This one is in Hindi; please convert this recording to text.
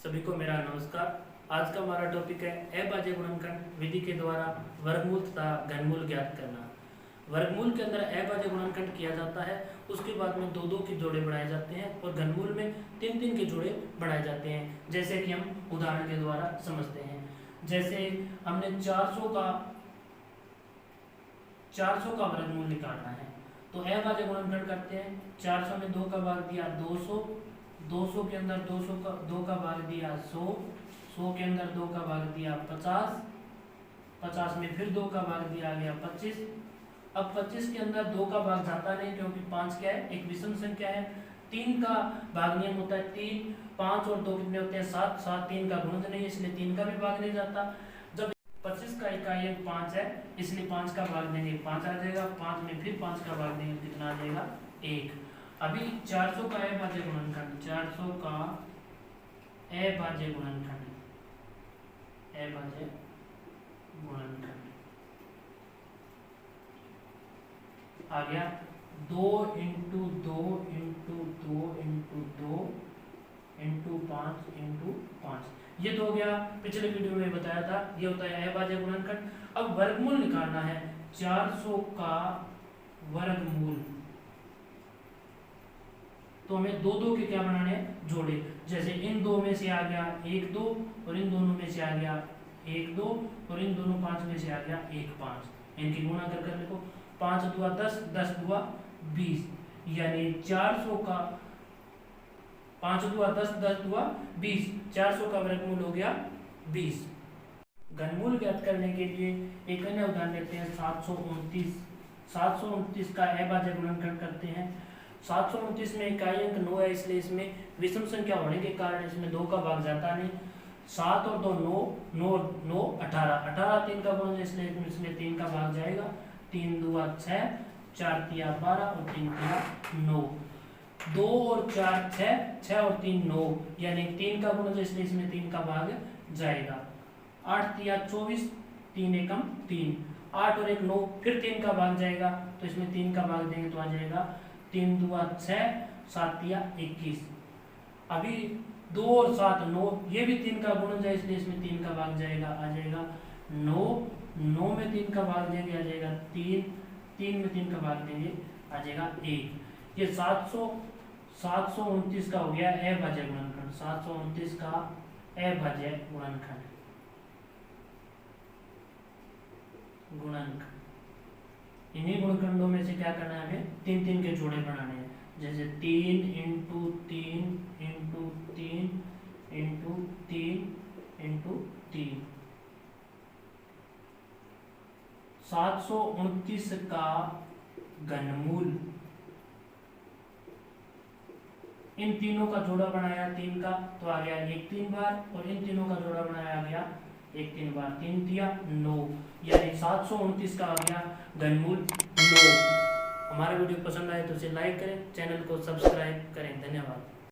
सभी को मेरा नमस्कार। आज का हमारा टॉपिक है अभाज्य गुणनखंड विधि के द्वारा वर्गमूल तथा घनमूल ज्ञात करना। वर्गमूल के अंदर अभाज्य गुणनखंड किया जाता है, उसके बाद में दो दो के जोड़े बनाए जाते हैं और घनमूल में तीन तीन के जोड़े बनाए जाते हैं, जैसे कि हम उदाहरण के द्वारा समझते हैं। जैसे हमने 400 का वर्गमूल निकालना है तो अभाज्य गुणनखंड करते हैं। 400 में 2 का भाग दिया 200, 200 के अंदर 2 का भाग दिया 100, 100 के अंदर 2 का भाग दिया 50, 50 में फिर 2 का भाग दिया गया 25। अब 25 के अंदर 2 का भाग जाता नहीं, क्योंकि 5 क्या है, एक विषम संख्या है। 3 का भाग नियम होता है 3, 5 और 2 कितने होते हैं 7, 7 3 का गुणज नहीं, इसलिए 3 का भी भाग नहीं जाता। जब 25 का इकाई 5 है, इसलिए 5 का भाग देंगे 5 आ जाएगा, 5 में फिर 5 का भाग देंगे कितना आ जाएगा 1। अभी 400 का अभाज्य गुणनखंड, 400 का अभाज्य गुणनखंड, अभाज्य गुणनखंड आ गया 2 into 2 into 2 into 2 into 5 into 5। ये तो हो गया, पिछले वीडियो में बताया था, ये होता है अभाज्य गुणनखंड। अब वर्गमूल निकालना है 400 का वर्गमूल, तो हमें दो दो के क्या बनाने हैं, जोड़े। जैसे इन दो में से आ गया 1 2 और इन दोनों में से आ गया 1 2 और इन दोनों 5 में से आ गया 1 5। इनकी गुणा कर देखो, 5 दूआ 10, 10 दूआ 20, यानी 400 का 5 दूआ 10, 10 दूआ 20, 400 का वर्गमूल हो गया 20। घनमूल ज्ञात करने के लिए एक अन्य उदाहरण लेते हैं 729। 729 का अभाज्य गुणनखंड करते हैं। 729 में इकाई अंक 9 है, इसलिए इसमें विषम संख्या होने के कारण इसमें 2 का भाग जाता नहीं। 7 और 2 9, 9 9 18, 18 3 का गुणज, इसलिए इसमें 3 का भाग जाएगा। 3 दूआ 6, 4 तिया 12 और 3 तिया 9। 2 और 4 6, 6 और 3 9, यानी 3 का गुणज, इसलिए इसमें 3 का भाग जाएगा। 8 तिया 24, 3 एकम 3, 8 और 1 9, फिर 3 का भाग जाएगा, तो इसमें 3 का भाग देंगे तो आ जाएगा 3 दूआ 6, 7 तिया 21। अभी 2 और 7 9, ये भी 3 का गुणज है, इसलिए इसमें 3 का भाग जाएगा, आ जाएगा 9, 9 में 3 का भाग देंगे आ जाएगा 3, 3 में 3 का भाग देंगे आ जाएगा 1। ये 729 का हो गया अभाज्य गुणनखंड, 729 का अभाज्य गुणनखंड। इन्हीं गुणनखंडों में से क्या करना है, हमें 3 3 के जोड़े बनाने हैं। जैसे 3 इंटू 3 इंटू 3 इंटू 3 इंटू 3। 729 का घनमूल, इन तीनों का जोड़ा बनाया 3 का, तो आ गया 1 3 बार, और इन तीनों का जोड़ा बनाया गया 1 3 बार, 3 तिया 9, यानी 729 का आ गया घनमूल 9। हमारा वीडियो पसंद आए तो इसे लाइक करें, चैनल को सब्सक्राइब करें। धन्यवाद।